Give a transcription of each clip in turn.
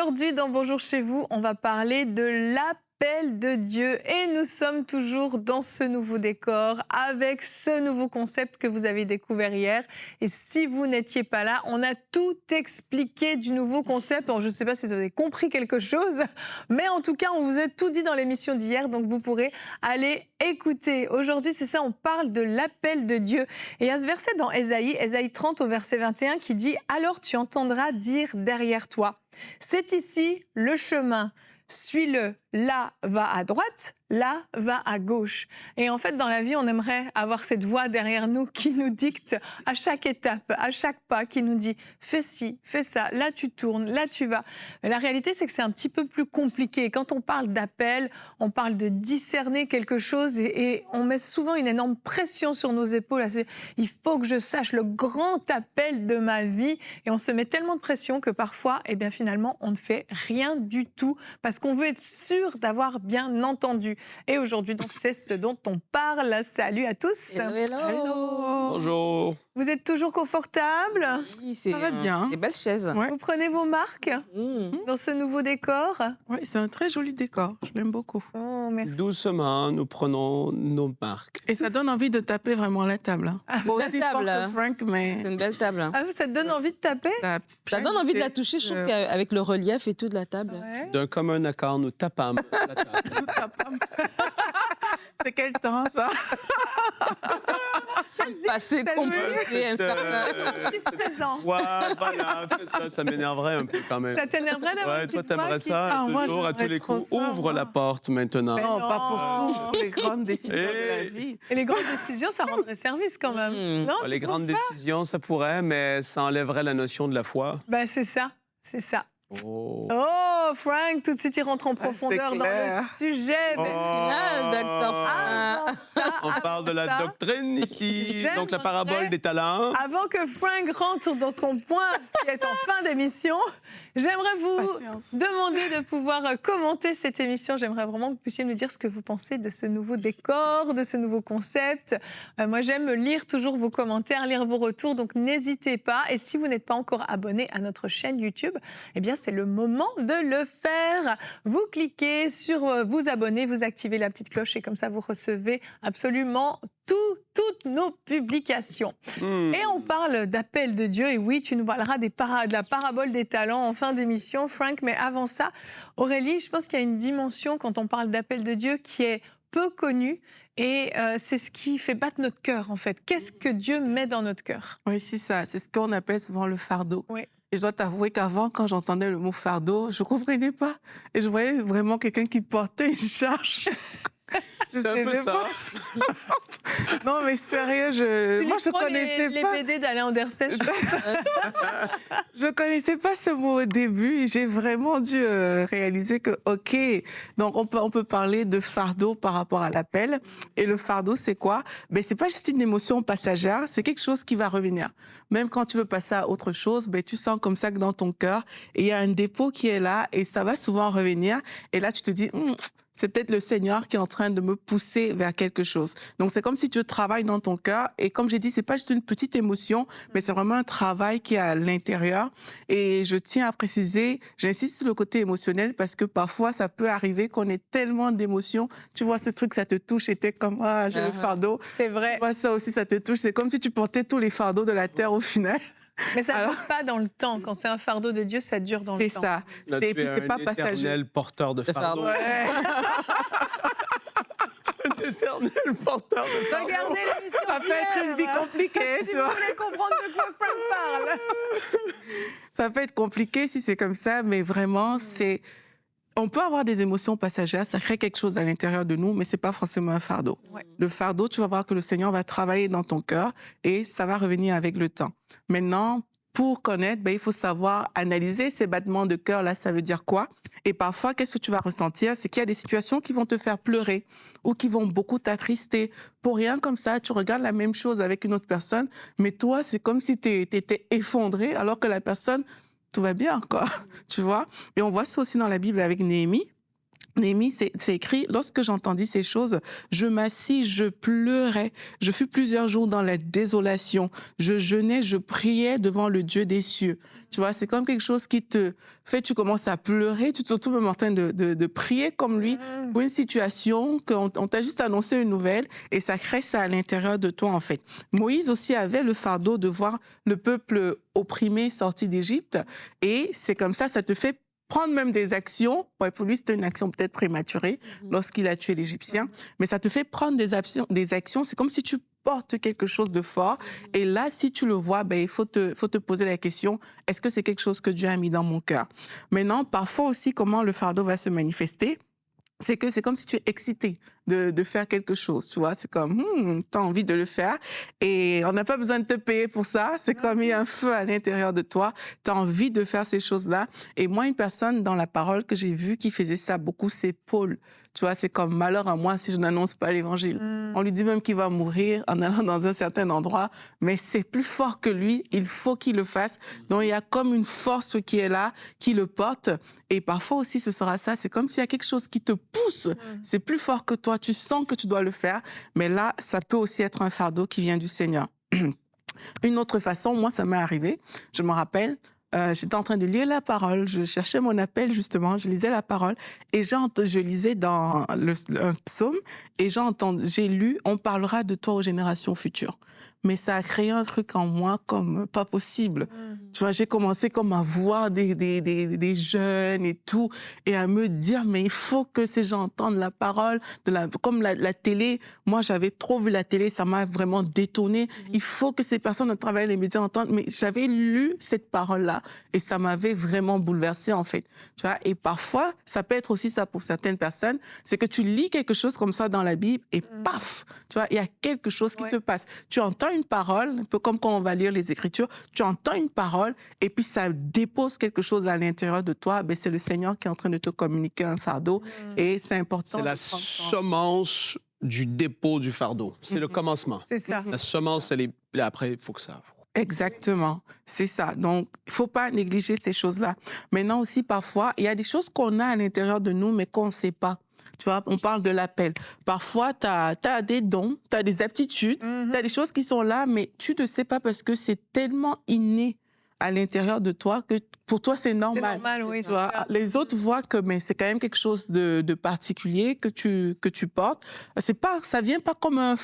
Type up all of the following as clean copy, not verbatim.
Aujourd'hui, dans Bonjour chez vous, on va parler de l'appel de Dieu. Et nous sommes toujours dans ce nouveau décor, avec ce nouveau concept que vous avez découvert hier. Et si vous n'étiez pas là, on a tout expliqué du nouveau concept. Alors, je ne sais pas si vous avez compris quelque chose, mais en tout cas, on vous a tout dit dans l'émission d'hier, donc vous pourrez aller écouter. Aujourd'hui, c'est ça, on parle de l'appel de Dieu. Et il y a ce verset dans Ésaïe 30 au verset 21 qui dit « Alors tu entendras dire derrière toi, c'est ici le chemin, suis-le, là va à droite, là va à gauche. » Et en fait, dans la vie, on aimerait avoir cette voix derrière nous qui nous dicte à chaque étape, à chaque pas, qui nous dit « fais ci, fais ça, là tu tournes, là tu vas ». Mais la réalité, c'est que c'est un petit peu plus compliqué. Quand on parle d'appel, on parle de discerner quelque chose et on met souvent une énorme pression sur nos épaules. Il faut que je sache le grand appel de ma vie. Et on se met tellement de pression que parfois, eh bien, finalement, on ne fait rien du tout parce qu'on veut être sûr d'avoir bien entendu. Et aujourd'hui, donc, c'est ce dont on parle. Salut à tous. Hello, hello. Hello. Bonjour. Vous êtes toujours confortable? Oui, Ça va bien. Des belles chaises. Ouais. Vous prenez vos marques dans ce nouveau décor? Oui, c'est un très joli décor. Je l'aime beaucoup. Oh, merci. Doucement, nous prenons nos marques. Et ça donne envie de taper vraiment la table. Hein. Bon, belle aussi table. fort que Frank, C'est mais une belle table. Ah, ça te donne envie de taper? ça, Ça donne envie de la toucher, je trouve qu'avec le relief et tout de la table. Ouais. D'un commun accord, nous tapons la table. Tout à pomme. C'est quel temps, ça? Ça se dit, Passé, ça compliqué, incertain. petit présent. Ouais, voilà, fais ça, ça m'énerverait un peu quand même. Ça t'énerverait d'avoir Ouais, une toi, petite voix t'aimerais qui- ça, Ah, moi, toujours, à tous j'aimerais les trop coups. ça, Ouvre moi. la porte maintenant. Mais Non, non. pas pour toutes les grandes décisions de la Et- vie. Et les grandes décisions, ça rendrait service quand même. Mm. Non, Les tu grandes trouves décisions, ça pourrait, mais ça enlèverait la notion de la foi. pas? Ben, c'est ça, c'est ça. Oh. Oh, Frank, tout de suite, il rentre en profondeur dans clair. le sujet. Oh. Mais Final, docteur avant Frank. ça, On parle de la ça, doctrine ici, J'aimerais- donc la parabole des talents. Avant que Frank rentre dans son point qui est en fin d'émission, j'aimerais vous Patience. demander de pouvoir commenter cette émission. J'aimerais vraiment que vous puissiez me dire ce que vous pensez de ce nouveau décor, de ce nouveau concept. Moi, j'aime lire toujours vos commentaires, lire vos retours, donc n'hésitez pas. Et si vous n'êtes pas encore abonné à notre chaîne YouTube, eh bien, c'est le moment de le faire. Vous cliquez sur vous abonner, vous activez la petite cloche et comme ça, vous recevez absolument toutes nos publications. Et on parle d'appel de Dieu. Et oui, tu nous parleras de la parabole des talents en fin d'émission, Frank. Mais avant ça, Aurélie, je pense qu'il y a une dimension quand on parle d'appel de Dieu qui est peu connue. Et c'est ce qui fait battre notre cœur, en fait. Qu'est-ce que Dieu met dans notre cœur? Oui, c'est ça. C'est ce qu'on appelle souvent le fardeau. Oui. Et je dois t'avouer qu'avant, quand j'entendais le mot fardeau, je ne comprenais pas. Et je voyais vraiment quelqu'un qui portait une charge. C'est un peu ça. Non, mais sérieux, moi, je ne connaissais les pas. BD d'Alain Andersech. Je connaissais pas ce mot au début et j'ai vraiment dû réaliser que, OK, donc on peut parler de fardeau par rapport à l'appel. Et le fardeau, c'est quoi? Ben, c'est pas juste une émotion passagère, c'est quelque chose qui va revenir. Même quand tu veux passer à autre chose, ben, tu sens comme ça que dans ton cœur, il y a un dépôt qui est là et ça va souvent revenir. Et là, tu te dis, c'est peut-être le Seigneur qui est en train de me pousser vers quelque chose. Donc, c'est comme si tu travailles dans ton cœur. Et comme j'ai dit, c'est pas juste une petite émotion, mais c'est vraiment un travail qui est à l'intérieur. Et je tiens à préciser, j'insiste sur le côté émotionnel parce que parfois, ça peut arriver qu'on ait tellement d'émotions. Tu vois ce truc, ça te touche et t'es comme, ah, j'ai le fardeau. C'est vrai. Tu vois, ça aussi, ça te touche. C'est comme si tu portais tous les fardeaux de la terre au final. Mais ça ne Alors- dure pas dans le temps. Quand c'est un fardeau de Dieu, ça dure dans le C'est temps. ça. Là, Et tu puis, es c'est un pas passager. éternel porteur de fardeau. Ouais. Un éternel porteur de fardeau. Regardez l'émission Ça peut être une vie d'hier. compliquée, Si tu vous vois. voulez comprendre de quoi Frank parle. Ça peut être compliqué si c'est comme ça, mais vraiment, c'est... On peut avoir des émotions passagères, ça crée quelque chose à l'intérieur de nous, mais c'est pas forcément un fardeau. Ouais. Le fardeau, tu vas voir que le Seigneur va travailler dans ton cœur et ça va revenir avec le temps. Maintenant, pour connaître, ben, il faut savoir analyser ces battements de cœur, là, ça veut dire quoi? Et parfois, qu'est-ce que tu vas ressentir? C'est qu'il y a des situations qui vont te faire pleurer ou qui vont beaucoup t'attrister. Pour rien comme ça, tu regardes la même chose avec une autre personne, mais toi, c'est comme si tu étais effondré alors que la personne, tout va bien, quoi. Tu vois? Et on voit ça aussi dans la Bible avec Néhémie. Néhémie, c'est écrit, lorsque j'entendis ces choses, je m'assis, je pleurais, je fus plusieurs jours dans la désolation, je jeûnais, je priais devant le Dieu des cieux. Tu vois, c'est comme quelque chose qui te fait, tu commences à pleurer, tu te retrouves même en train de prier comme lui pour une situation qu'on t'a juste annoncé une nouvelle et ça crée ça à l'intérieur de toi en fait. Moïse aussi avait le fardeau de voir le peuple opprimé sorti d'Égypte et c'est comme ça te fait prendre même des actions. Ouais, pour lui, c'était une action peut-être prématurée lorsqu'il a tué l'Égyptien, mais ça te fait prendre des actions. C'est comme si tu portes quelque chose de fort. Et là, si tu le vois, ben, il faut te poser la question, est-ce que c'est quelque chose que Dieu a mis dans mon cœur? Maintenant, parfois aussi, comment le fardeau va se manifester? C'est que c'est comme si tu es excité de faire quelque chose, tu vois. C'est comme, tu as envie de le faire et on n'a pas besoin de te payer pour ça. C'est comme il y a un feu à l'intérieur de toi. Tu as envie de faire ces choses-là. Et moi, une personne dans la parole que j'ai vue qui faisait ça beaucoup, c'est Paul. Tu vois, c'est comme malheur à moi si je n'annonce pas l'évangile. On lui dit même qu'il va mourir en allant dans un certain endroit, mais c'est plus fort que lui. Il faut qu'il le fasse. Donc, il y a comme une force qui est là, qui le porte. Et parfois aussi, ce sera ça. C'est comme s'il y a quelque chose qui te pousse. C'est plus fort que toi. Tu sens que tu dois le faire. Mais là, ça peut aussi être un fardeau qui vient du Seigneur. Une autre façon, moi, ça m'est arrivé. Je me rappelle, j'étais en train de lire la parole, je cherchais mon appel justement, je lisais la parole et je lisais dans un psaume et j'ai lu « On parlera de toi aux générations futures ». Mais ça a créé un truc en moi comme pas possible. Tu vois, j'ai commencé comme à voir des jeunes et tout et à me dire mais il faut que ces gens entendent la parole, comme la télé. Moi, j'avais trop vu la télé, ça m'a vraiment détonné. Il faut que ces personnes à travers les médias entendent. Mais j'avais lu cette parole-là et ça m'avait vraiment bouleversée en fait. Tu vois, et parfois, ça peut être aussi ça pour certaines personnes, c'est que tu lis quelque chose comme ça dans la Bible et paf, tu vois, il y a quelque chose qui se passe. Tu entends une parole, un peu comme quand on va lire les Écritures, tu entends une parole et puis ça dépose quelque chose à l'intérieur de toi, ben c'est le Seigneur qui est en train de te communiquer un fardeau et c'est important. C'est la semence du dépôt du fardeau. C'est le commencement. C'est ça. La semence, elle est... Là, après, il faut que ça... Exactement, c'est ça. Donc, il faut pas négliger ces choses-là. Maintenant aussi, parfois, il y a des choses qu'on a à l'intérieur de nous, mais qu'on ne sait pas. Tu vois, on parle de l'appel. Parfois, tu as des dons, tu as des aptitudes, tu as des choses qui sont là, mais tu ne sais pas parce que c'est tellement inné à l'intérieur de toi que pour toi, c'est normal. C'est normal, oui. Tu vois, les autres voient que mais c'est quand même quelque chose de particulier que tu portes. C'est pas, ça vient pas comme un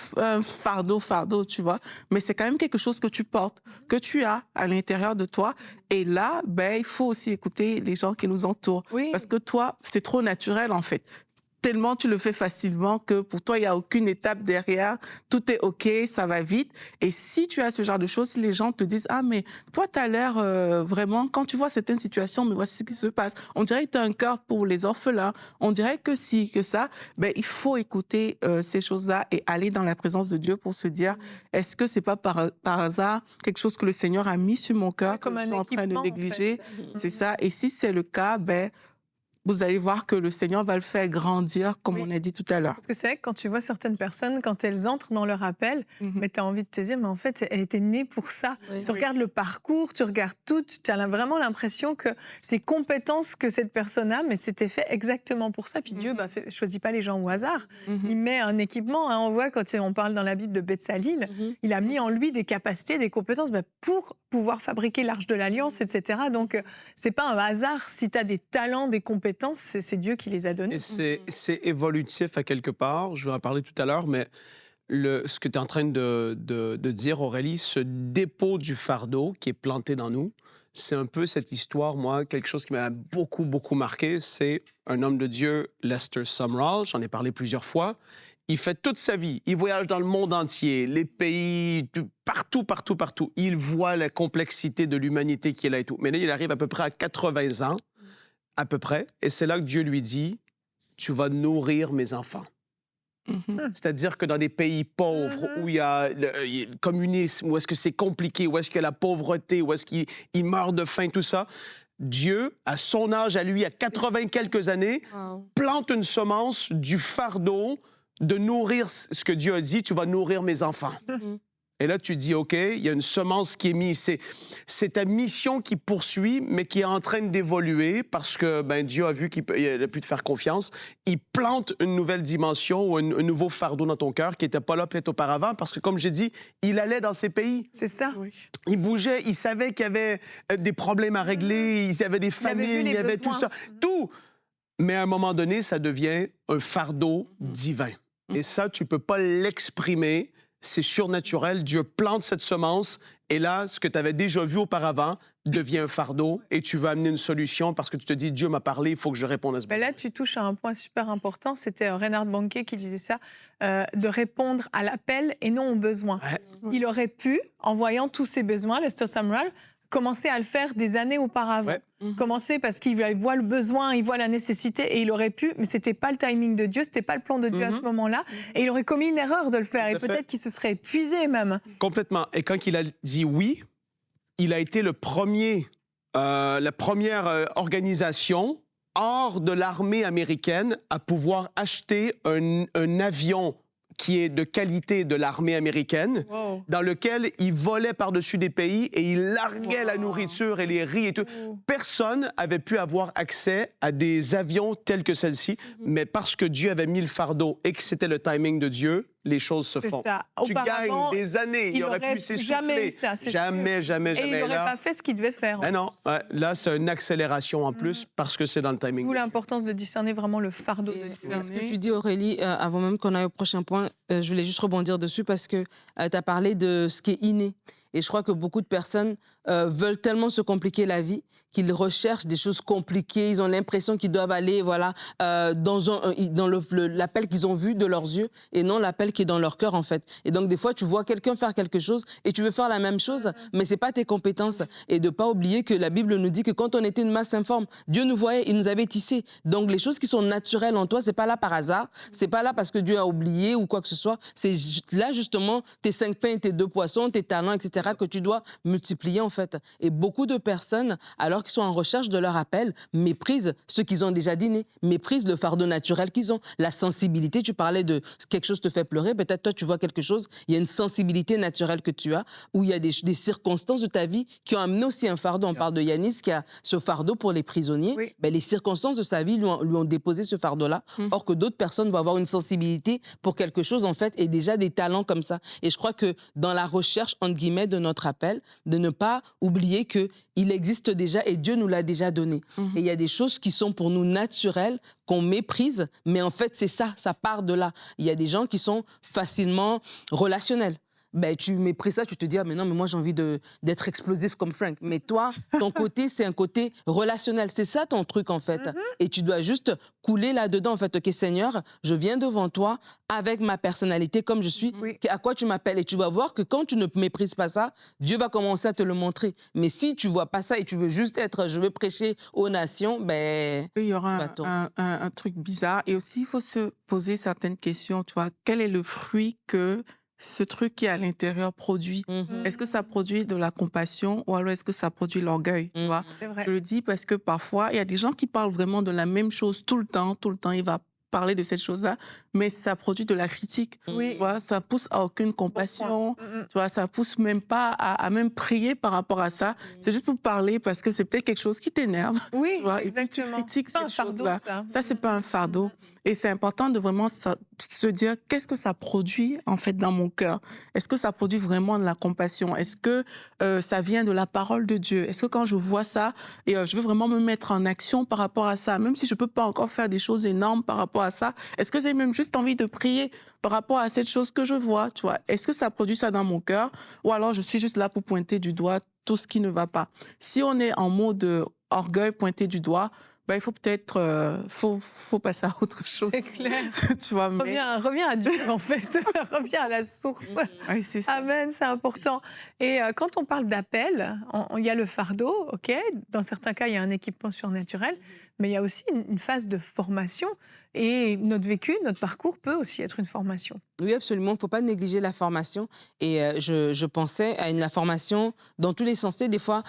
fardeau, tu vois, mais c'est quand même quelque chose que tu portes, que tu as à l'intérieur de toi. Et là, ben, il faut aussi écouter les gens qui nous entourent. Oui. Parce que toi, c'est trop naturel, en fait. Tellement tu le fais facilement que pour toi, il n'y a aucune étape derrière. Tout est OK, ça va vite. Et si tu as ce genre de choses, si les gens te disent « Ah, mais toi, tu as l'air vraiment... Quand tu vois certaines situations, mais voici ce qui se passe. On dirait que tu as un cœur pour les orphelins. On dirait que si, que ça. » Ben, il faut écouter ces choses-là et aller dans la présence de Dieu pour se dire « Est-ce que c'est pas par hasard quelque chose que le Seigneur a mis sur mon cœur que je suis en train de négliger? » C'est ça. Et si c'est le cas, ben... vous allez voir que le Seigneur va le faire grandir, comme on a dit tout à l'heure. Parce que c'est vrai que quand tu vois certaines personnes, quand elles entrent dans leur appel, mais tu as envie de te dire, mais en fait, elle était née pour ça. Tu regardes le parcours, tu regardes tout, tu as vraiment l'impression que ces compétences que cette personne a, mais c'était fait exactement pour ça. Puis Dieu ne choisit pas les gens au hasard. Il met un équipement. Hein. On voit quand on parle dans la Bible de Betsalil, il a mis en lui des capacités, des compétences pour pouvoir fabriquer l'Arche de l'Alliance, etc. Donc, c'est pas un hasard si tu as des talents, des compétences. C'est Dieu qui les a donnés. Et c'est évolutif à quelque part. Je vais en parler tout à l'heure, mais ce que tu es en train de dire, Aurélie, ce dépôt du fardeau qui est planté dans nous, c'est un peu cette histoire, moi, quelque chose qui m'a beaucoup, beaucoup marqué. C'est un homme de Dieu, Lester Sumrall, j'en ai parlé plusieurs fois. Il fait toute sa vie, il voyage dans le monde entier, les pays, partout. Il voit la complexité de l'humanité qui est là et tout. Mais là, il arrive à peu près à 80 ans, à peu près, et c'est là que Dieu lui dit, tu vas nourrir mes enfants. C'est-à-dire que dans des pays pauvres, où il y a le communisme, où est-ce que c'est compliqué, où est-ce qu'il y a la pauvreté, où est-ce qu'il meurt de faim, tout ça, Dieu, à son âge, à lui, à 80 quelques années, plante une semence du fardeau de nourrir ce que Dieu a dit, tu vas nourrir mes enfants. Et là, tu dis, OK, il y a une semence qui est mise. C'est ta mission qui poursuit, mais qui est en train d'évoluer parce que Dieu a vu qu'il a pu te faire confiance. Il plante une nouvelle dimension ou un nouveau fardeau dans ton cœur qui n'était pas là peut-être auparavant parce que, comme j'ai dit, il allait dans ces pays. C'est ça. Oui. Il bougeait, il savait qu'il y avait des problèmes à régler, il y avait des famines, il y avait tout ça. Tout! Mais à un moment donné, ça devient un fardeau divin. Et ça, tu ne peux pas l'exprimer. C'est surnaturel. Dieu plante cette semence et là, ce que tu avais déjà vu auparavant devient un fardeau et tu veux amener une solution parce que tu te dis, Dieu m'a parlé, il faut que je réponde à ce besoin. Là, tu touches à un point super important. C'était Reinhard Bonnke qui disait ça, de répondre à l'appel et non aux besoins. Ouais. Il aurait pu, en voyant tous ses besoins, Lester Sumrall, commencer à le faire des années auparavant. Ouais. Commencer parce qu'il voit le besoin, il voit la nécessité et il aurait pu, mais c'était pas le timing de Dieu, c'était pas le plan de Dieu à ce moment-là. Et il aurait commis une erreur de le faire Tout et à fait. peut-être qu'il se serait épuisé même. Complètement. Et quand il a dit oui, il a été la première organisation hors de l'armée américaine à pouvoir acheter un avion qui est de qualité de l'armée américaine, Wow. dans lequel il volait par-dessus des pays et il larguait la Wow. nourriture et les riz et tout. Personne n'avait pu avoir accès à des avions tels que celle-ci, mais parce que Dieu avait mis le fardeau et que c'était le timing de Dieu, les choses se C'est font. ça. Tu gagnes Auparavant, des années, il aurait pu jamais s'essouffler. eu ça, c'est Jamais, jamais, et il jamais. n'aurait Là, pas fait ce qu'il devait faire. ben non, ouais, là, c'est une accélération en plus parce que c'est dans le timing. D'où l'importance de discerner vraiment le fardeau de Et Dieu. ce que tu dis, Aurélie, avant même qu'on aille au prochain point, je voulais juste rebondir dessus parce que tu as parlé de ce qui est inné. Et je crois que beaucoup de personnes veulent tellement se compliquer la vie qu'ils recherchent des choses compliquées. Ils ont l'impression qu'ils doivent aller dans l'appel qu'ils ont vu de leurs yeux et non l'appel qui est dans leur cœur, en fait. Et donc, des fois, tu vois quelqu'un faire quelque chose et tu veux faire la même chose, mais ce n'est pas tes compétences. Et de ne pas oublier que la Bible nous dit que quand on était une masse informe, Dieu nous voyait, il nous avait tissés. Donc, les choses qui sont naturelles en toi, ce n'est pas là par hasard. Ce n'est pas là parce que Dieu a oublié ou quoi que ce soit. C'est là, justement, tes 5 pains et tes 2 poissons, tes talents, etc., que tu dois multiplier, en fait. Et beaucoup de personnes, alors qu'ils sont en recherche de leur appel, méprisent ce qu'ils ont déjà dîné, méprisent le fardeau naturel qu'ils ont, la sensibilité. Tu parlais de quelque chose te fait pleurer, peut-être toi, tu vois quelque chose, il y a une sensibilité naturelle que tu as, où il y a des circonstances de ta vie qui ont amené aussi un fardeau. On parle de Yanis qui a ce fardeau pour les prisonniers. Oui. Ben, les circonstances de sa vie lui ont déposé ce fardeau-là, or que d'autres personnes vont avoir une sensibilité pour quelque chose, en fait, et déjà des talents comme ça. Et je crois que dans la recherche, entre guillemets, de notre appel, de ne pas oublier qu'il existe déjà et Dieu nous l'a déjà donné. Et il y a des choses qui sont pour nous naturelles, qu'on méprise, mais en fait, c'est ça part de là. Il y a des gens qui sont facilement relationnels. Ben, tu méprises ça, tu te dis, ah, mais non, mais moi, j'ai envie d'être explosif comme Frank. Mais toi, ton côté, c'est un côté relationnel. C'est ça ton truc, en fait. Et tu dois juste couler là-dedans, en fait. OK, Seigneur, je viens devant toi avec ma personnalité comme je suis. Oui. À quoi tu m'appelles? Et tu vas voir que quand tu ne méprises pas ça, Dieu va commencer à te le montrer. Mais si tu vois pas ça et tu veux juste être, je veux prêcher aux nations, ben... Il y tu aura vas tomber. un truc bizarre. Et aussi, il faut se poser certaines questions. Tu vois, quel est le fruit que ce truc qui est à l'intérieur produit? Est-ce que ça produit de la compassion ou alors est-ce que ça produit l'orgueil? Tu vois? C'est vrai. Je le dis parce que parfois, il y a des gens qui parlent vraiment de la même chose tout le temps. Tout le temps, il va parler de cette chose-là, mais ça produit de la critique. Oui. Tu vois, ça pousse à aucune compassion. Tu vois, ça pousse même pas à même prier par rapport à ça. C'est juste pour parler parce que c'est peut-être quelque chose qui t'énerve. Oui, Tu vois, et puis tu exactement. critiques C'est pas un cette fardeau, chose-là. ça. Ça, c'est pas un fardeau. Et c'est important de vraiment se dire qu'est-ce que ça produit en fait dans mon cœur. Est-ce que ça produit vraiment de la compassion? Est-ce que ça vient de la parole de Dieu? Est-ce que quand je vois ça et je veux vraiment me mettre en action par rapport à ça, même si je peux pas encore faire des choses énormes par rapport à ça, est-ce que j'ai même juste envie de prier par rapport à cette chose que je vois? Tu vois, est-ce que ça produit ça dans mon cœur ou alors je suis juste là pour pointer du doigt tout ce qui ne va pas? Si on est en mode orgueil, pointer du doigt, ben, il faut peut-être faut passer à autre chose. C'est clair. Tu vois, mais... Reviens à Dieu, en fait. Reviens à la source. Ouais, c'est ça. Amen, c'est important. Et quand on parle d'appel, il y a le fardeau, OK. Dans certains cas, il y a un équipement surnaturel, mais il y a aussi une phase de formation. Et notre vécu, notre parcours peut aussi être une formation. Oui, absolument. Il ne faut pas négliger la formation. Et je pensais à la formation dans tous les sens. Tu sais, des fois,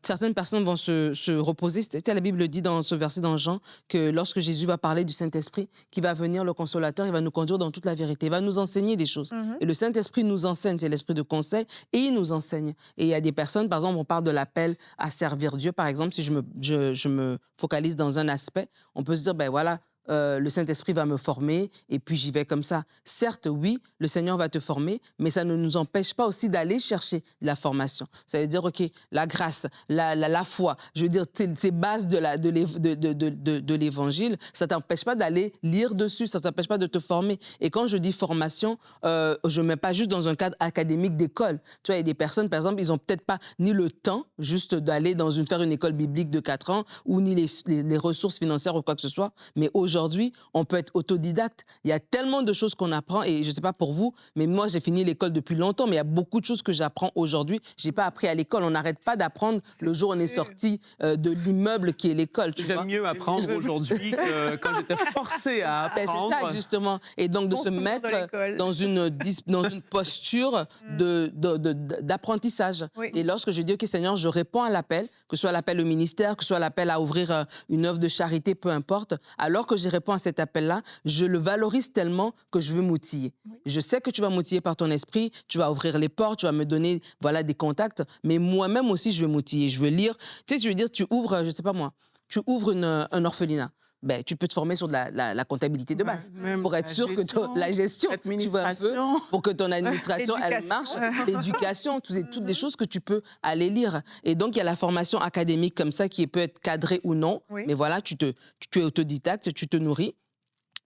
certaines personnes vont se reposer. La Bible dit dans ce verset dans Jean que lorsque Jésus va parler du Saint-Esprit, qui va venir, le consolateur, il va nous conduire dans toute la vérité. Il va nous enseigner des choses. Et le Saint-Esprit nous enseigne. C'est l'esprit de conseil et il nous enseigne. Et il y a des personnes, par exemple, on parle de l'appel à servir Dieu. Par exemple, si je me focalise dans un aspect, on peut se dire, ben voilà, le Saint-Esprit va me former et puis j'y vais comme ça. Certes, oui, le Seigneur va te former, mais ça ne nous empêche pas aussi d'aller chercher la formation. Ça veut dire, OK, la grâce, la foi, je veux dire, ces bases de l'Évangile, ça ne t'empêche pas d'aller lire dessus, ça ne t'empêche pas de te former. Et quand je dis formation, je ne mets pas juste dans un cadre académique d'école. Tu vois, il y a des personnes, par exemple, ils n'ont peut-être pas ni le temps juste d'aller faire une école biblique de 4 ans ou ni les ressources financières ou quoi que ce soit, mais aujourd'hui, on peut être autodidacte. Il y a tellement de choses qu'on apprend et je ne sais pas pour vous, mais moi, j'ai fini l'école depuis longtemps, mais il y a beaucoup de choses que j'apprends aujourd'hui. Je n'ai pas appris à l'école. On n'arrête pas d'apprendre le jour où on est sorti de l'immeuble qui est l'école. J'aime mieux apprendre aujourd'hui que quand j'étais forcé à apprendre. C'est ça, justement. Et donc, de se mettre dans une posture d'apprentissage. Oui. Et lorsque je dis, OK, Seigneur, je réponds à l'appel, que ce soit l'appel au ministère, que ce soit l'appel à ouvrir une œuvre de charité, peu importe, alors que je réponds à cet appel-là, je le valorise tellement que je veux m'outiller. Oui. Je sais que tu vas m'outiller par ton esprit, tu vas ouvrir les portes, tu vas me donner des contacts, mais moi-même aussi, je veux m'outiller. Je veux lire. Tu sais, je veux dire, tu ouvres, je ne sais pas moi, tu ouvres un orphelinat. Ben, tu peux te former sur de la comptabilité de base pour être sûr que la gestion, tu vois un peu, pour que ton administration, elle marche, l'éducation, toutes des choses que tu peux aller lire. Et donc, il y a la formation académique comme ça qui peut être cadrée ou non, mais voilà, tu es autodidacte, tu te nourris.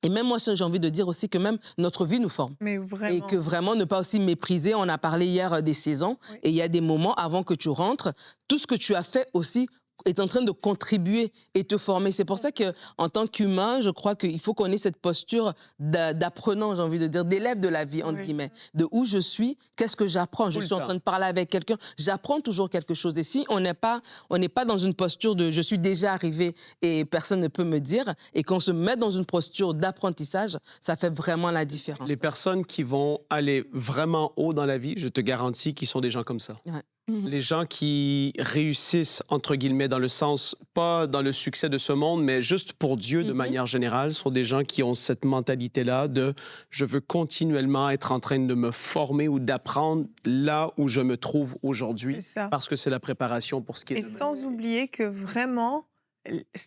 Et même moi, j'ai envie de dire aussi que même notre vie nous forme. Mais vraiment. Et que vraiment ne pas aussi mépriser. On a parlé hier des saisons. Oui. Et il y a des moments avant que tu rentres, tout ce que tu as fait aussi est en train de contribuer et te former. C'est pour ça qu'en tant qu'humain, je crois qu'il faut qu'on ait cette posture d'apprenant, j'ai envie de dire, d'élève de la vie, entre guillemets. De où je suis, qu'est-ce que j'apprends? Je suis en train de parler avec quelqu'un, j'apprends toujours quelque chose. Et si on n'est pas dans une posture de « je suis déjà arrivé et personne ne peut me dire », et qu'on se met dans une posture d'apprentissage, ça fait vraiment la différence. Les personnes qui vont aller vraiment haut dans la vie, je te garantis qu'ils sont des gens comme ça. Ouais. Les gens qui réussissent, entre guillemets, dans le sens, pas dans le succès de ce monde, mais juste pour Dieu de manière générale, sont des gens qui ont cette mentalité-là de « je veux continuellement être en train de me former ou d'apprendre là où je me trouve aujourd'hui » parce que c'est la préparation pour ce qui est demain. Et sans oublier que vraiment,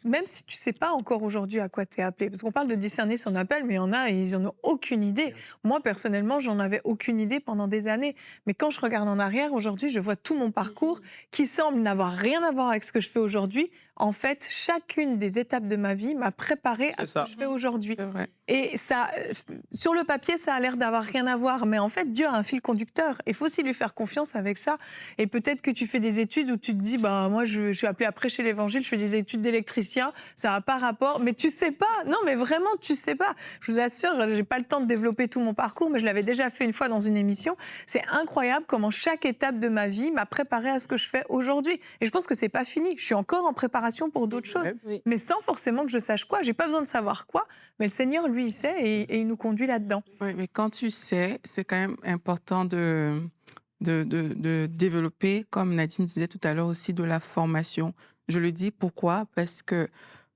même si tu ne sais pas encore aujourd'hui à quoi tu es appelé, parce qu'on parle de discerner son appel, mais il y en a et ils n'en ont aucune idée. Moi, personnellement, j'en avais aucune idée pendant des années. Mais quand je regarde en arrière, aujourd'hui, je vois tout mon parcours qui semble n'avoir rien à voir avec ce que je fais aujourd'hui. En fait, chacune des étapes de ma vie m'a préparée à ce que je fais aujourd'hui. Et ça, sur le papier, ça a l'air d'avoir rien à voir. Mais en fait, Dieu a un fil conducteur. Il faut aussi lui faire confiance avec ça. Et peut-être que tu fais des études où tu te dis, bah, moi, je suis appelée à prêcher l'Évangile, je fais des études d'électricien, ça n'a pas rapport. Mais tu sais pas. Non, mais vraiment, tu sais pas. Je vous assure, j'ai pas le temps de développer tout mon parcours, mais je l'avais déjà fait une fois dans une émission. C'est incroyable comment chaque étape de ma vie m'a préparée à ce que je fais aujourd'hui. Et je pense que c'est pas fini. Je suis encore en préparation pour d'autres choses, mais sans forcément que je sache quoi. J'ai pas besoin de savoir quoi, mais le Seigneur, lui, il sait et il nous conduit là-dedans. Oui, mais quand tu sais, c'est quand même important de développer, comme Nadine disait tout à l'heure aussi, de la formation. Je le dis pourquoi? Parce que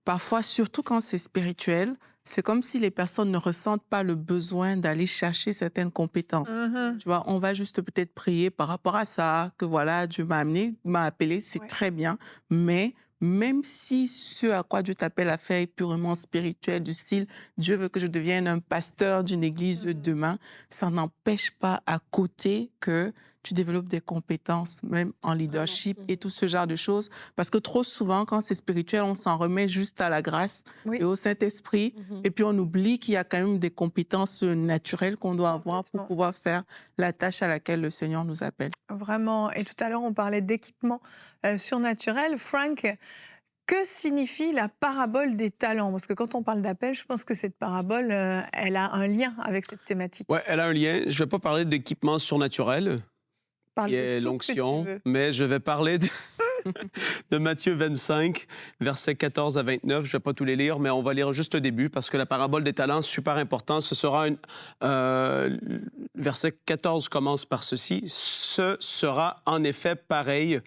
parfois, surtout quand c'est spirituel, c'est comme si les personnes ne ressentent pas le besoin d'aller chercher certaines compétences. Tu vois, on va juste peut-être prier par rapport à ça, que voilà, Dieu m'a amené, m'a appelé, c'est très bien, mais même si ce à quoi Dieu t'appelle à faire est purement spirituel, du style « Dieu veut que je devienne un pasteur d'une église de demain », ça n'empêche pas à côté que tu développes des compétences, même en leadership et tout ce genre de choses. Parce que trop souvent, quand c'est spirituel, on s'en remet juste à la grâce et au Saint-Esprit. Et puis, on oublie qu'il y a quand même des compétences naturelles qu'on doit avoir pour pouvoir faire la tâche à laquelle le Seigneur nous appelle. Vraiment. Et tout à l'heure, on parlait d'équipement surnaturel. Frank, que signifie la parabole des talents? Parce que quand on parle d'appel, je pense que cette parabole, elle a un lien avec cette thématique. Oui, elle a un lien. Je ne vais pas parler d'équipement surnaturel. Il y a l'onction, mais je vais parler de Matthieu 25, versets 14 à 29. Je ne vais pas tous les lire, mais on va lire juste le début parce que la parabole des talents, c'est super important. Ce sera verset 14 commence par ceci. Ce sera en effet pareil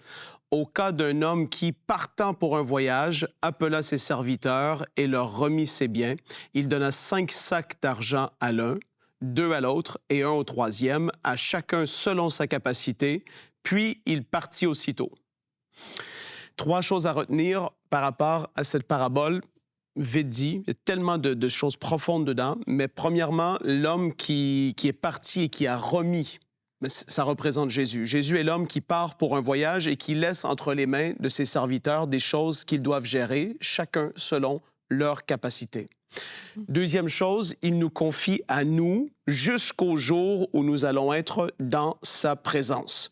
au cas d'un homme qui, partant pour un voyage, appela ses serviteurs et leur remit ses biens. Il donna 5 sacs d'argent à l'un, 2 à l'autre et 1 au troisième, à chacun selon sa capacité, puis il partit aussitôt. 3 choses à retenir par rapport à cette parabole. Vite dit, il y a tellement de choses profondes dedans, mais premièrement, l'homme qui est parti et qui a remis, ça représente Jésus. Jésus est l'homme qui part pour un voyage et qui laisse entre les mains de ses serviteurs des choses qu'ils doivent gérer, chacun selon leur capacité. Deuxième chose, il nous confie à nous jusqu'au jour où nous allons être dans sa présence.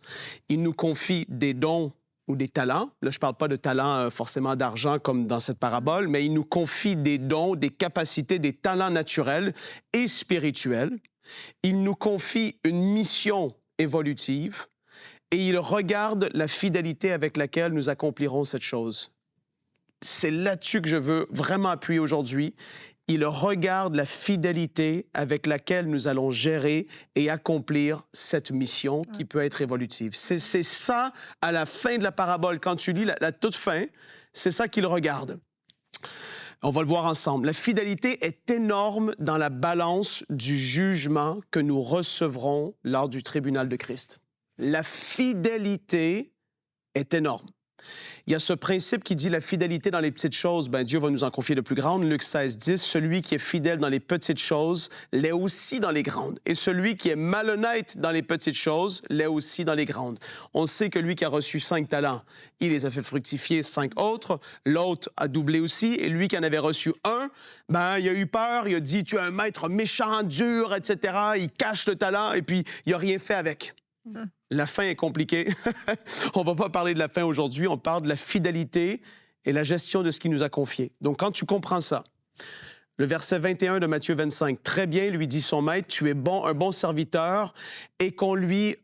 Il nous confie des dons ou des talents. Là, je ne parle pas de talents forcément d'argent comme dans cette parabole, mais il nous confie des dons, des capacités, des talents naturels et spirituels. Il nous confie une mission évolutive et il regarde la fidélité avec laquelle nous accomplirons cette chose. C'est là-dessus que je veux vraiment appuyer aujourd'hui. Il regarde la fidélité avec laquelle nous allons gérer et accomplir cette mission qui peut être évolutive. C'est ça, à la fin de la parabole, quand tu lis la toute fin, c'est ça qu'il regarde. On va le voir ensemble. La fidélité est énorme dans la balance du jugement que nous recevrons lors du tribunal de Christ. La fidélité est énorme. Il y a ce principe qui dit la fidélité dans les petites choses, ben Dieu va nous en confier de plus grandes. Luc 16, 10, celui qui est fidèle dans les petites choses l'est aussi dans les grandes. Et celui qui est malhonnête dans les petites choses l'est aussi dans les grandes. On sait que lui qui a reçu 5 talents, il les a fait fructifier 5 autres. L'autre a doublé aussi. Et lui qui en avait reçu 1, ben il a eu peur, il a dit, tu es un maître méchant, dur, etc. Il cache le talent et puis il n'a rien fait avec. La fin est compliquée. On ne va pas parler de la fin aujourd'hui, on parle de la fidélité et la gestion de ce qu'il nous a confié. Donc, quand tu comprends ça, le verset 21 de Matthieu 25, très bien, lui dit son maître, tu es bon, un bon serviteur et qu'on lui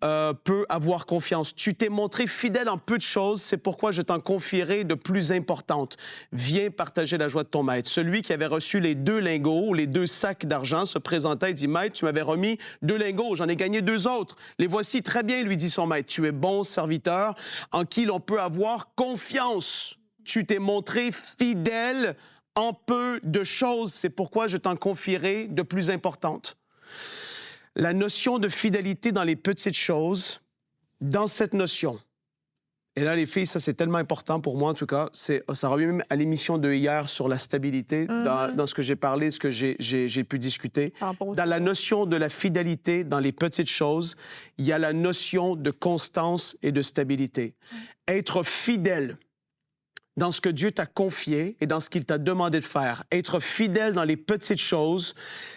peut avoir confiance. Tu t'es montré fidèle en peu de choses, c'est pourquoi je t'en confierai de plus importantes. Viens partager la joie de ton maître. Celui qui avait reçu les 2 lingots ou les 2 sacs d'argent se présentait et dit, maître, tu m'avais remis 2 lingots, j'en ai gagné 2 autres. Les voici, très bien, lui dit son maître, tu es bon serviteur en qui l'on peut avoir confiance. Tu t'es montré fidèle en peu de choses, c'est pourquoi je t'en confierai de plus importantes. La notion de fidélité dans les petites choses, dans cette notion, et là les filles, ça c'est tellement important pour moi en tout cas, ça revient même à l'émission de hier sur la stabilité, dans ce que j'ai parlé, ce que j'ai pu discuter. Dans la notion de la fidélité dans les petites choses, il y a la notion de constance et de stabilité. Être fidèle dans ce que Dieu t'a confié et dans ce qu'il t'a demandé de faire. Être fidèle dans les petites choses,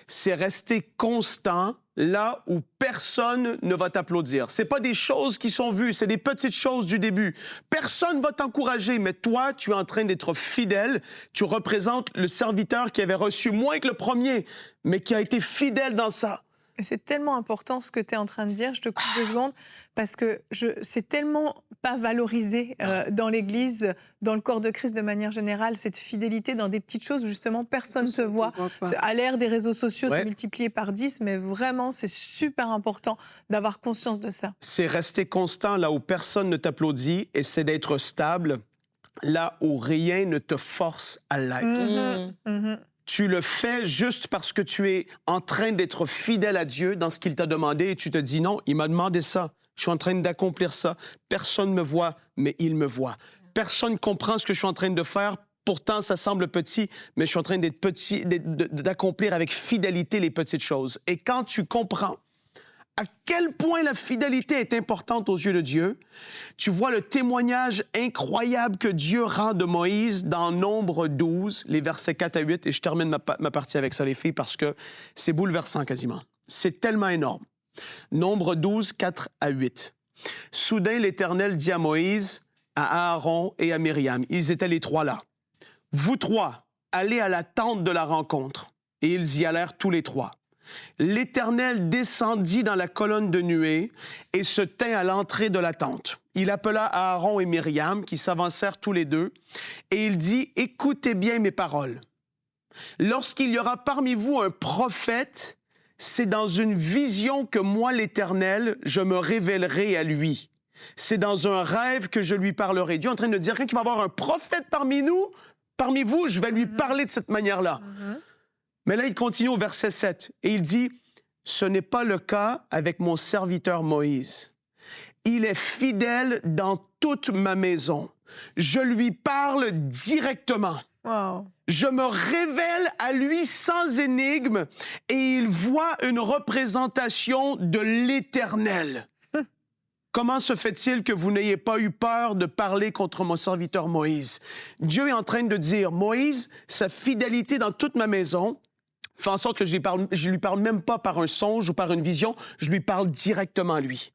c'est rester constant là où personne ne va t'applaudir. Ce n'est pas des choses qui sont vues, c'est des petites choses du début. Personne ne va t'encourager, mais toi, tu es en train d'être fidèle. Tu représentes le serviteur qui avait reçu moins que le premier, mais qui a été fidèle dans ça. C'est tellement important ce que tu es en train de dire, je te coupe 2 secondes, parce que c'est tellement pas valorisé dans l'Église, dans le corps de Christ de manière générale, cette fidélité dans des petites choses où justement personne ne te voit. À l'ère des réseaux sociaux, c'est multiplié par 10, mais vraiment, c'est super important d'avoir conscience de ça. C'est rester constant là où personne ne t'applaudit et c'est d'être stable là où rien ne te force à l'être. Tu le fais juste parce que tu es en train d'être fidèle à Dieu dans ce qu'il t'a demandé et tu te dis non, il m'a demandé ça. Je suis en train d'accomplir ça. Personne ne me voit, mais il me voit. Personne ne comprend ce que je suis en train de faire. Pourtant, ça semble petit, mais je suis en train d'être petit, d'accomplir avec fidélité les petites choses. Et quand tu comprends à quel point la fidélité est importante aux yeux de Dieu, tu vois le témoignage incroyable que Dieu rend de Moïse dans Nombre 12, les versets 4 à 8, et je termine ma partie avec ça, les filles, parce que c'est bouleversant quasiment. C'est tellement énorme. Nombre 12, 4 à 8. Soudain, l'Éternel dit à Moïse, à Aaron et à Myriam, ils étaient les 3 là, « Vous 3, allez à la tente de la rencontre. » Et ils y allèrent tous les 3. L'Éternel descendit dans la colonne de nuée et se tint à l'entrée de la tente. Il appela Aaron et Myriam, qui s'avancèrent tous les deux, et il dit, « Écoutez bien mes paroles. Lorsqu'il y aura parmi vous un prophète, c'est dans une vision que moi, l'Éternel, je me révélerai à lui. C'est dans un rêve que je lui parlerai. » Dieu est en train de dire, quand il va y avoir un prophète parmi nous, parmi vous, je vais lui parler de cette manière-là. Mais là, il continue au verset 7 et il dit, « Ce n'est pas le cas avec mon serviteur Moïse. Il est fidèle dans toute ma maison. Je lui parle directement. Wow. Je me révèle à lui sans énigme et il voit une représentation de l'Éternel. » Comment se fait-il que vous n'ayez pas eu peur de parler contre mon serviteur Moïse? Dieu est en train de dire, Moïse, sa fidélité dans toute ma maison fait en sorte que je lui parle même pas par un songe ou par une vision, je lui parle directement à lui.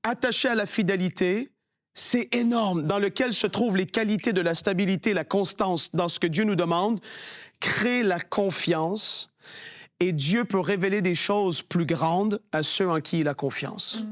Attaché à la fidélité, c'est énorme, dans lequel se trouvent les qualités de la stabilité, la constance dans ce que Dieu nous demande, crée la confiance et Dieu peut révéler des choses plus grandes à ceux en qui il a confiance.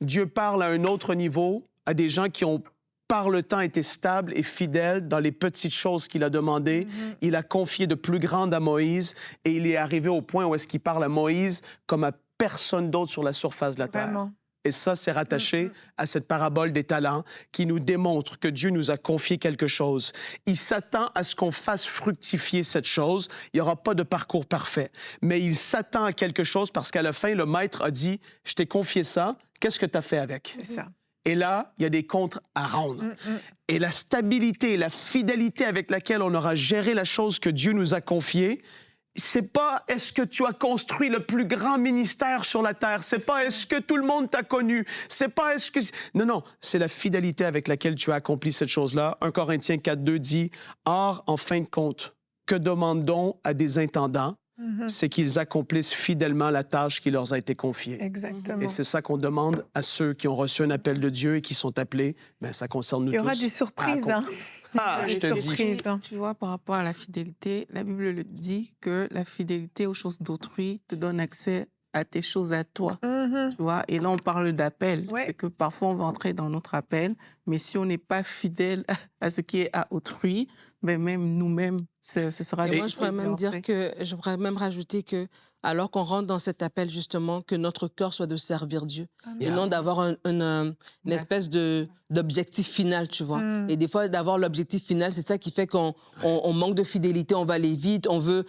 Dieu parle à un autre niveau, à des gens qui ont par le temps été stables et fidèles dans les petites choses qu'il a demandées. Il a confié de plus grandes à Moïse et il est arrivé au point où est-ce qu'il parle à Moïse comme à personne d'autre sur la surface de la terre. Vraiment. Et ça, c'est rattaché à cette parabole des talents qui nous démontre que Dieu nous a confié quelque chose. Il s'attend à ce qu'on fasse fructifier cette chose. Il n'y aura pas de parcours parfait. Mais il s'attend à quelque chose parce qu'à la fin, le maître a dit, « Je t'ai confié ça, qu'est-ce que tu as fait avec? » C'est ça. Et là, il y a des comptes à rendre. Et la stabilité, la fidélité avec laquelle on aura géré la chose que Dieu nous a confiée, c'est pas est-ce que tu as construit le plus grand ministère sur la terre, c'est pas est-ce que tout le monde t'a connu, c'est pas est-ce que... Non, non, c'est la fidélité avec laquelle tu as accompli cette chose-là. 1 Corinthiens 4.2 dit, « Or, en fin de compte, que demandons à des intendants? C'est qu'ils accomplissent fidèlement la tâche qui leur a été confiée. » Exactement. Et c'est ça qu'on demande à ceux qui ont reçu un appel de Dieu et qui sont appelés. Bien, ça concerne nous tous. Il y aura des surprises. Hein. Ah, je Des te dis. surprises. Hein. Tu vois, par rapport à la fidélité, la Bible le dit que la fidélité aux choses d'autrui te donne accès à tes choses à toi. Tu vois, et là, on parle d'appel. Ouais. C'est que parfois, on va entrer dans notre appel, mais si on n'est pas fidèle à ce qui est à autrui, ben même nous-mêmes, ce sera Et moi, je difficile pourrais d'y même dire entrer. que, je pourrais même rajouter que, alors qu'on rentre dans cet appel, justement, que notre cœur soit de servir Dieu. Et Yeah. non d'avoir une Ouais. espèce d'objectif final, tu vois. Et des fois, d'avoir l'objectif final, c'est ça qui fait qu'on manque de fidélité, on va aller vite, on veut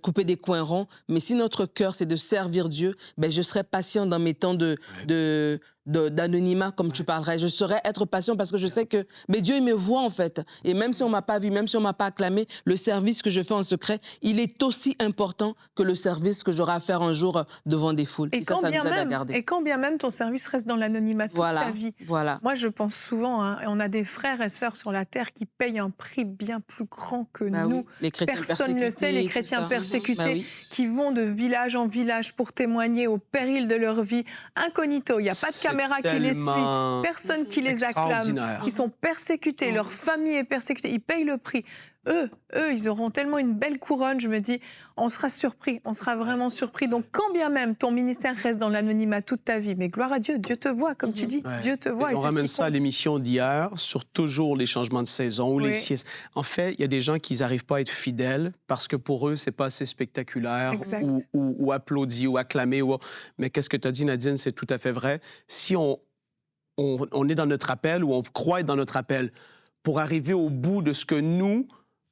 couper des coins ronds. Mais si notre cœur, c'est de servir Dieu, ben, je serai patient dans mes temps d'anonymat, comme tu parlerais. Je saurais être patient parce que je sais que mais Dieu, il me voit, en fait. Et même si on m'a pas vu, même si on m'a pas acclamé, le service que je fais en secret, il est aussi important que le service que j'aurai à faire un jour devant des foules. Et ça nous aide à garder. Et quand bien même ton service reste dans l'anonymat toute ta vie. Voilà. Moi, je pense souvent, hein, on a des frères et sœurs sur la terre qui payent un prix bien plus grand que Bah nous. oui, les chrétiens Personne ne le sait, les persécutés, tout chrétiens ça. persécutés Bah oui. qui vont de village en village pour témoigner au péril de leur vie, incognito. Il n'y a pas de C'est caméra qui les suit, tellement personne qui les acclame. extraordinaire. Ils sont persécutés, leur famille est persécutée, ils payent le prix. Eux, ils auront tellement une belle couronne, je me dis, on sera surpris, on sera vraiment surpris. Donc, quand bien même ton ministère reste dans l'anonymat toute ta vie, mais gloire à Dieu, Dieu te voit, comme tu dis, Ouais. Dieu te voit. Et et on c'est ce ramène qui ça à compte. l'émission d'hier sur toujours les changements de saison ou les Oui. siestes. En fait, il y a des gens qui n'arrivent pas à être fidèles parce que pour eux, c'est pas assez spectaculaire Exact. ou applaudi ou acclamé. Mais qu'est-ce que tu as dit, Nadine? C'est tout à fait vrai. Si on est dans notre appel ou on croit être dans notre appel pour arriver au bout de ce que nous,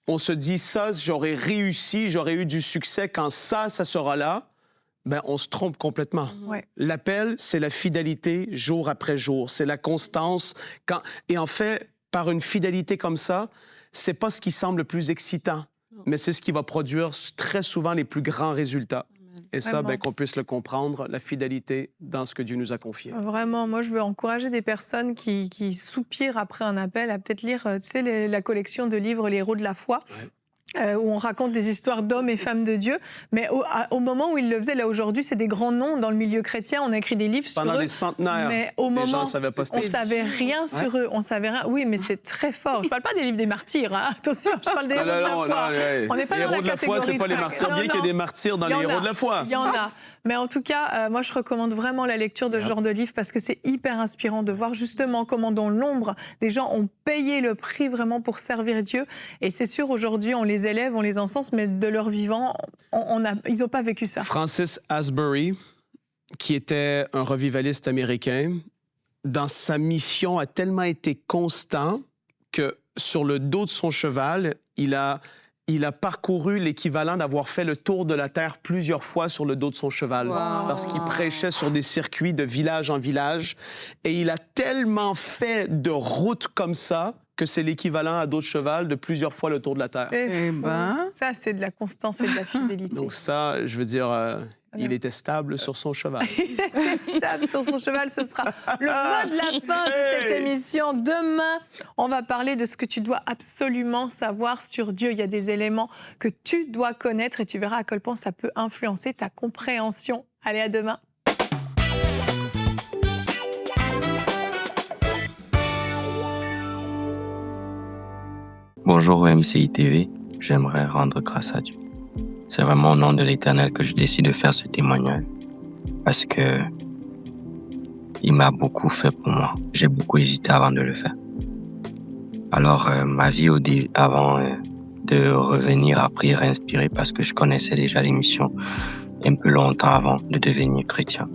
on se dit ça, j'aurais réussi, j'aurais eu du succès quand ça sera là, ben on se trompe complètement. Ouais. L'appel, c'est la fidélité jour après jour, c'est la constance. Et en fait, par une fidélité comme ça, c'est pas ce qui semble le plus excitant, mais c'est ce qui va produire très souvent les plus grands résultats. Et ça, Vraiment. ben, qu'on puisse le comprendre, la fidélité dans ce que Dieu nous a confié. Vraiment, moi je veux encourager des personnes qui soupirent après un appel à peut-être lire, tu sais, la collection de livres Les héros de la foi. Ouais. où on raconte des histoires d'hommes et femmes de Dieu. Mais au moment où il le faisait, là aujourd'hui, c'est des grands noms dans le milieu chrétien. On a écrit des livres sur eux. Pendant les centenaires, mais au les gens moment, ne savaient pas on savait rien sur eux. On savait rien. Oui, mais c'est très fort. Je parle pas des livres des martyrs. Hein. Attention, je parle des héros de la foi. On n'est pas les dans héros la de la foi, c'est pas les martyrs. Bien qu'il y ait des martyrs dans les héros de la foi. Il y en a. Mais en tout cas, moi, je recommande vraiment la lecture de ce genre de livre parce que c'est hyper inspirant de voir justement comment dans l'ombre, des gens ont payé le prix vraiment pour servir Dieu. Et c'est sûr, aujourd'hui, on les élève, on les encense, mais de leur vivant, ils n'ont pas vécu ça. Francis Asbury, qui était un revivaliste américain, dans sa mission a tellement été constant que sur le dos de son cheval, il a parcouru l'équivalent d'avoir fait le tour de la Terre plusieurs fois sur le dos de son cheval. Wow. Parce qu'il prêchait sur des circuits de village en village. Et il a tellement fait de routes comme ça que c'est l'équivalent à dos de cheval de plusieurs fois le tour de la Terre. C'est fou. Ça, c'est de la constance et de la fidélité. Donc ça, je veux dire, il était stable sur son cheval. Il était stable sur son cheval. Ce sera le mot de la fin de cette émission. Demain, on va parler de ce que tu dois absolument savoir sur Dieu. Il y a des éléments que tu dois connaître et tu verras à quel point ça peut influencer ta compréhension. Allez, à demain. Bonjour MCI TV, j'aimerais rendre grâce à Dieu. C'est vraiment au nom de l'Éternel que je décide de faire ce témoignage parce que il m'a beaucoup fait pour moi. J'ai beaucoup hésité avant de le faire. Alors, ma vie avant de revenir à Prière Inspirée, parce que je connaissais déjà l'émission un peu longtemps avant de devenir chrétien.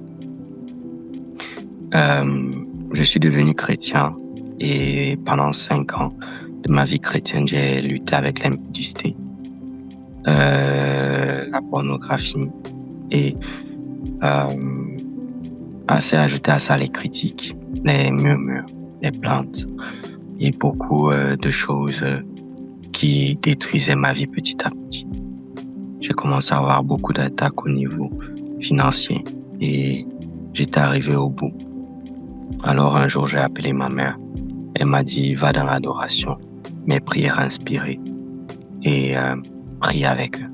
Je suis devenu chrétien et pendant 5 ans de ma vie chrétienne, j'ai lutté avec l'impudicité, la pornographie et ajouté à ça les critiques, les murmures, les plaintes et beaucoup de choses qui détruisaient ma vie petit à petit. J'ai commencé à avoir beaucoup d'attaques au niveau financier et j'étais arrivé au bout. Alors un jour, j'ai appelé ma mère. Elle m'a dit, va dans l'adoration, mes prières inspirées et prie avec eux.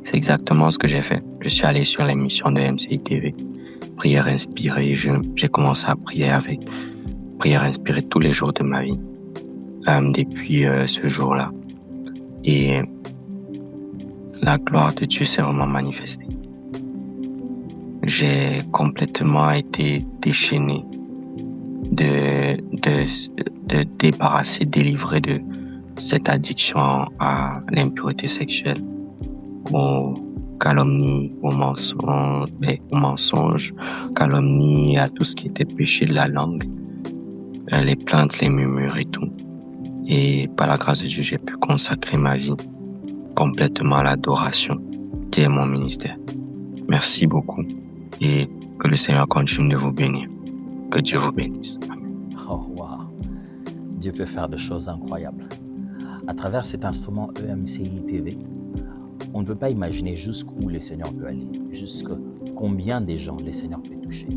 C'est exactement ce que j'ai fait. Je suis allé sur l'émission de MCI TV, prières inspirées. J'ai commencé à prier avec prières inspirées tous les jours de ma vie, depuis ce jour-là. Et la gloire de Dieu s'est vraiment manifestée. J'ai complètement été déchaîné, de débarrasser, délivré de cette addiction à l'impureté sexuelle, aux calomnies, aux mensonges, calomnies, à tout ce qui était péché de la langue, les plaintes, les murmures et tout. Et par la grâce de Dieu, j'ai pu consacrer ma vie complètement à l'adoration, qui est mon ministère. Merci beaucoup et que le Seigneur continue de vous bénir. Que Dieu vous bénisse. Amen. Oh, wow. Dieu peut faire des choses incroyables. À travers cet instrument EMCI TV, on ne peut pas imaginer jusqu'où le Seigneur peut aller, jusqu'à combien de gens le Seigneur peut toucher,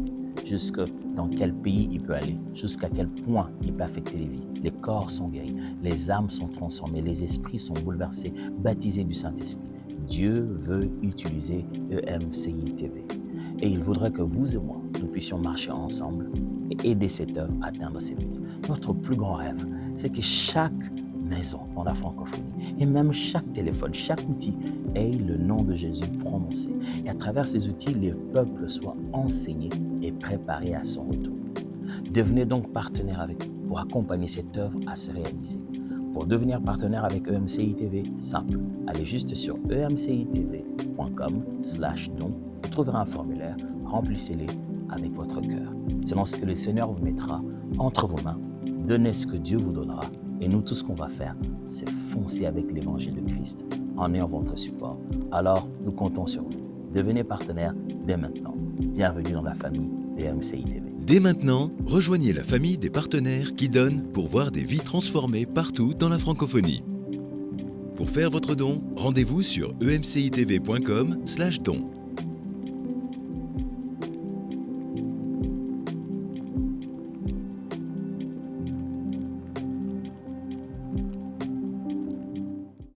jusqu'à dans quel pays il peut aller, jusqu'à quel point il peut affecter les vies. Les corps sont guéris, les âmes sont transformées, les esprits sont bouleversés, baptisés du Saint-Esprit. Dieu veut utiliser EMCI TV. Et il voudrait que vous et moi, nous puissions marcher ensemble et aider cette œuvre à atteindre ses buts. Notre plus grand rêve, c'est que chaque maison dans la francophonie et même chaque téléphone, chaque outil ait le nom de Jésus prononcé. Et à travers ces outils, les peuples soient enseignés et préparés à son retour. Devenez donc partenaire avec nous pour accompagner cette œuvre à se réaliser. Pour devenir partenaire avec EMCI TV, simple. Allez juste sur emcitv.com/don. Vous trouverez un formulaire, remplissez-les avec votre cœur. Selon ce que le Seigneur vous mettra entre vos mains, donnez ce que Dieu vous donnera. Et nous, tout ce qu'on va faire, c'est foncer avec l'évangile de Christ en ayant votre support. Alors, nous comptons sur vous. Devenez partenaire dès maintenant. Bienvenue dans la famille des MCI TV. Dès maintenant, rejoignez la famille des partenaires qui donnent pour voir des vies transformées partout dans la francophonie. Pour faire votre don, rendez-vous sur emcitv.com/don.